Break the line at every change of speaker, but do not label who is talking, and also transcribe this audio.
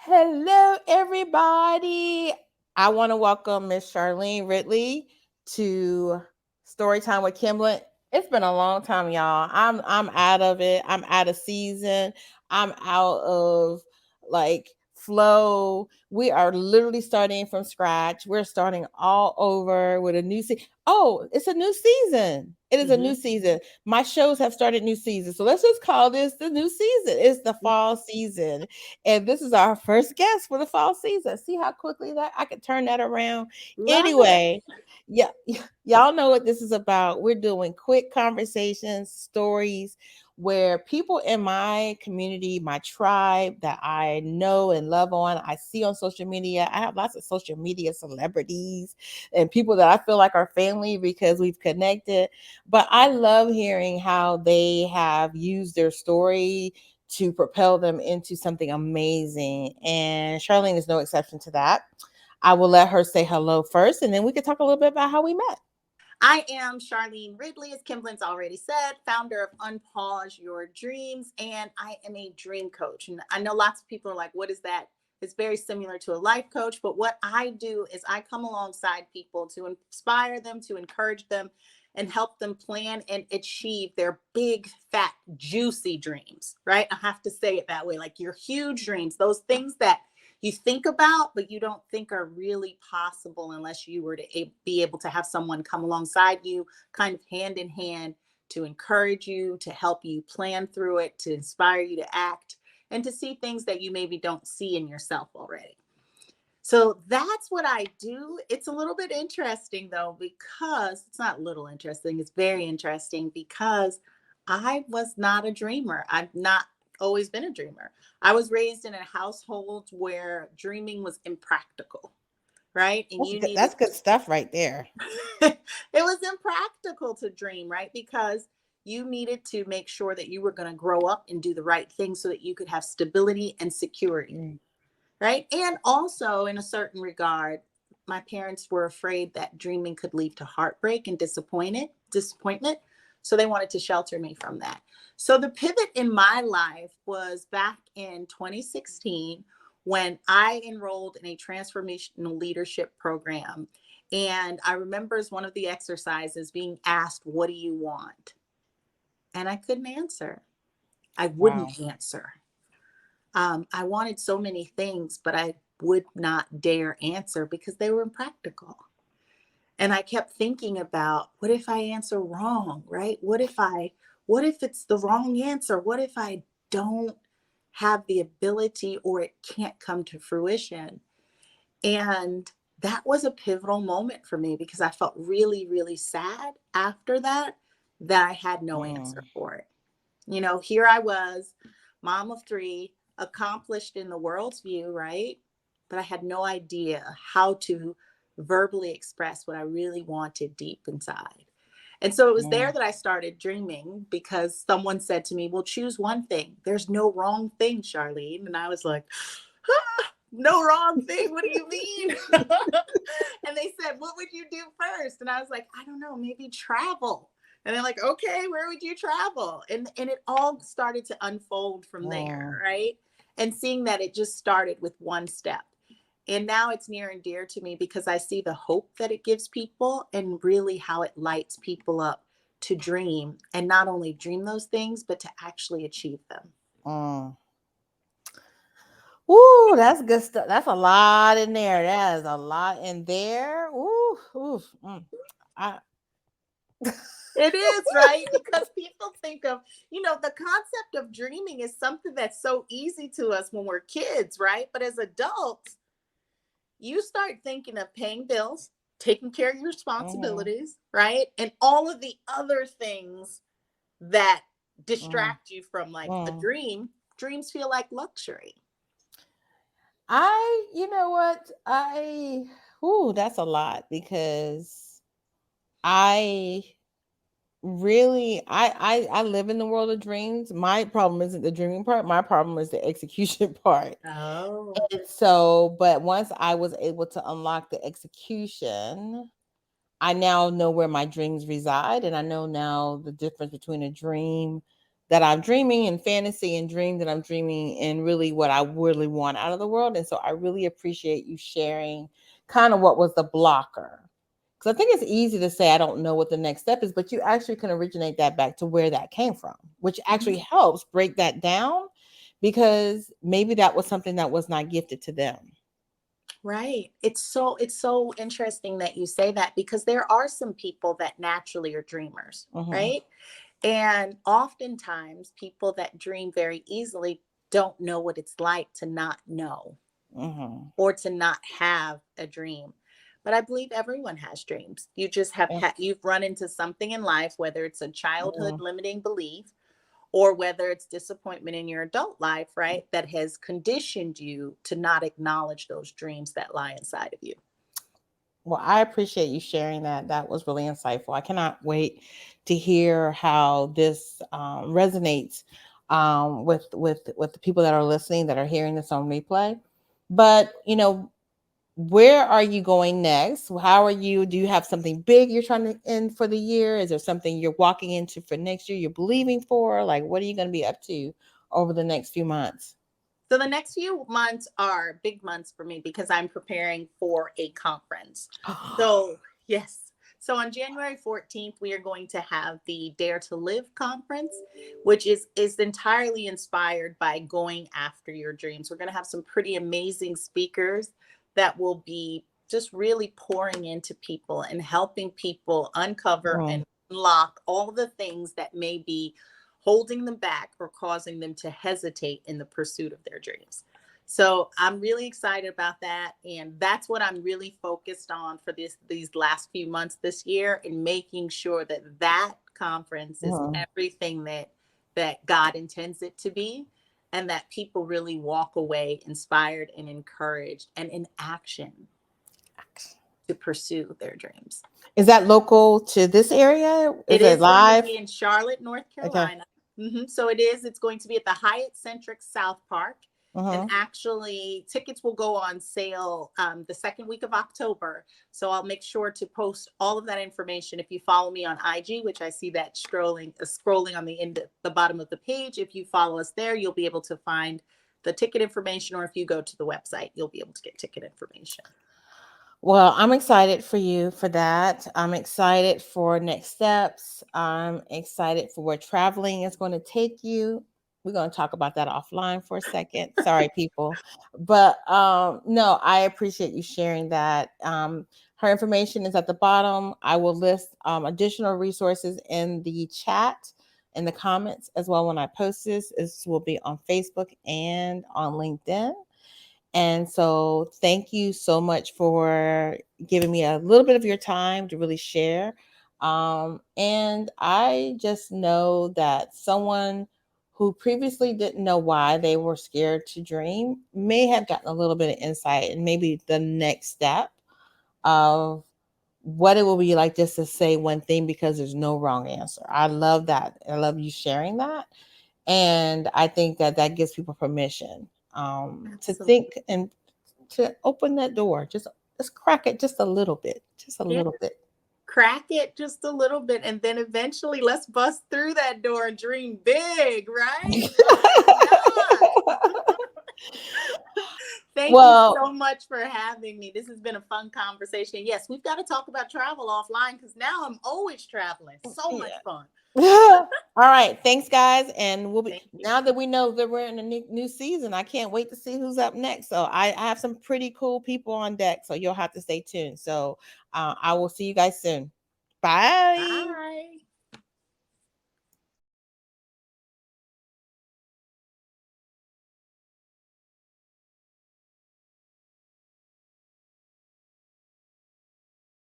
Hello, everybody. I want to welcome Miss Charlene Ridley to Storytime with Kimberly. It's been a long time, y'all. I'm out of it. I'm out of season. I'm out of like flow. We are literally starting from scratch. We're starting all over with a new season. Oh, it's a new season. It is a
Mhm.
new season. My shows have started new season. So let's just call this the new season. It's the fall season. And this is our first guest for the fall season. See how quickly that I could turn that around.
Love it.
Anyway, yeah, y'all know what this is about. We're doing quick conversations, stories where people in my community, my tribe that I know and love on, I see on social media. I have lots of social media celebrities and people that I feel like are family because we've connected. But I love hearing how they have used their story to propel them into something amazing. And Charlene is no exception to that. I will let her say hello first, and then we can talk a little bit about how we met.
I am Charlene Ridley, as Kimberly's already said, founder of Unpause Your Dreams, and I am a dream coach. And I know lots of people are like, what is that? It's very similar to a life coach, but what I do is I come alongside people to inspire them, to encourage them, and help them plan and achieve their big, fat, juicy dreams, right? I have to say it that way, like your huge dreams, those things that you think about, but you don't think are really possible unless you were to be able to have someone come alongside you, kind of hand in hand, to encourage you, to help you plan through it, to inspire you to act, and to see things that you maybe don't see in yourself already. So that's what I do. It's a little bit interesting though, because it's not little interesting, it's very interesting because I was not a dreamer. I've not always been a dreamer. I was raised in a household where dreaming was impractical, right? And
That's
you
good.
needed,
That's good stuff right there.
it was impractical to dream, right? Because you needed to make sure that you were going to grow up and do the right thing so that you could have stability and security,
Mm.
right? And also, in a certain regard, my parents were afraid that dreaming could lead to heartbreak and disappointment. So they wanted to shelter me from that. So the pivot in my life was back in 2016 when I enrolled in a transformational leadership program. And I remember as one of the exercises being asked, what do you want? And I couldn't answer. I
Wow.
wouldn't answer. I wanted so many things, but I would not dare answer because they were impractical. And I kept thinking about what if I answer wrong, right? What if it's the wrong answer? What if I don't have the ability or it can't come to fruition? And that was a pivotal moment for me because I felt really, really sad after that, that I had no answer
Mm.
for it. Here I was, mom of three, accomplished in the world's view, right? But I had no idea how to verbally express what I really wanted deep inside. And so it was there
Mm.
that I started dreaming because someone said to me, well, choose one thing. There's no wrong thing, Charlene. And I was like, no wrong thing. What do you mean? And they said, what would you do first? And I was like, I don't know, maybe travel. And they're like, okay, where would you travel? And it all started to unfold from there,
Mm.
right? And seeing that it just started with one step. And now it's near and dear to me because I see the hope that it gives people and really how it lights people up to dream and not only dream those things, but to actually achieve them.
Mm. Ooh, that's good stuff. That's a lot in there. That is a lot in there. Ooh, ooh. Mm. I,
It is, right? Because people think of, the concept of dreaming is something that's so easy to us when we're kids, right? But as adults, you start thinking of paying bills, taking care of your
mm,
responsibilities, right? And all of the other things that
mm,
distract you from like a
mm.
dream. Dreams feel like luxury.
You know what? Ooh, that's a lot because I I live in the world of dreams. My problem isn't the dreaming part. My problem is the execution part.
Oh.
And so, but once I was able to unlock the execution, I now know where my dreams reside, and I know now the difference between a dream that I'm dreaming in fantasy and dream that I'm dreaming in really what I really want out of the world. And so I really appreciate you sharing kind of what was the blocker. Because I think it's easy to say, I don't know what the next step is, but you actually can originate that back to where that came from, which actually
Mhm.
helps break that down because maybe that was something that was not gifted to them.
Right. It's so interesting that you say that because there are some people that naturally are dreamers,
Hmm.
right? And oftentimes people that dream very easily don't know what it's like to not know
Hmm.
or to not have a dream. But I believe everyone has dreams. You just have you've run into something in life, whether it's a childhood
Hmm.
limiting belief or whether it's disappointment in your adult life, right? That has conditioned you to not acknowledge those dreams that lie inside of you.
Well, I appreciate you sharing that. That was really insightful. I cannot wait to hear how this resonates with the people that are listening that are hearing this on replay. But where are you going next? How are you? Do you have something big you're trying to end for the year? Is there something you're walking into for next year you're believing for? Like, what are you going to be up to over the next few months?
So the next few months are big months for me because I'm preparing for a conference. So, yes. So on January 14th, we are going to have the Dare to Live conference, which is entirely inspired by going after your dreams. We're going to have some pretty amazing speakers that will be just really pouring into people and helping people uncover
Mm,
and unlock all the things that may be holding them back or causing them to hesitate in the pursuit of their dreams. So I'm really excited about that. And that's what I'm really focused on for these last few months this year, and making sure that that conference is
mm.
everything that God intends it to be, and that people really walk away inspired and encouraged and in action to pursue their dreams.
Is that local to this area?
It
Is it
is going to
live?
be in Charlotte, North
Okay.
Carolina. So it is. It's going to be at the Hyatt Centric South Park. And
Mm-hmm.
actually, tickets will go on sale the second week of October. So I'll make sure to post all of that information. If you follow me on IG, which I see that scrolling on the end, the bottom of the page. If you follow us there, you'll be able to find the ticket information. Or if you go to the website, you'll be able to get ticket information.
Well, I'm excited for you for that. I'm excited for next steps. I'm excited for where traveling is going to take you. We're going to talk about that offline for a second. Sorry, people. But no, I appreciate you sharing that. Her information is at the bottom. I will list additional resources in the chat, in the comments as well when I post this. This will be on Facebook and on LinkedIn. And so, thank you so much for giving me a little bit of your time to really share. And I just know that someone who previously didn't know why they were scared to dream may have gotten a little bit of insight and maybe the next step of what it will be like just to say one thing because there's no wrong answer. I love that. I love you sharing that. And I think that that gives people permission to think
Absolutely.
and to open that door. Just crack it just a little bit, just a
Yeah.
little bit.
Crack it just a little bit, and then eventually let's bust through that door and dream big, right? Why not? Thank you
Well,
so much for having me. This has been a fun conversation. Yes, we've got to talk about travel offline because now I'm always traveling. So much
yeah.
fun.
All right. Thanks, guys. And we'll be
Thank you.
now that we know that we're in a new season. I can't wait to see who's up next. So I have some pretty cool people on deck. So you'll have to stay tuned. So I will see you guys soon. Bye.
Bye.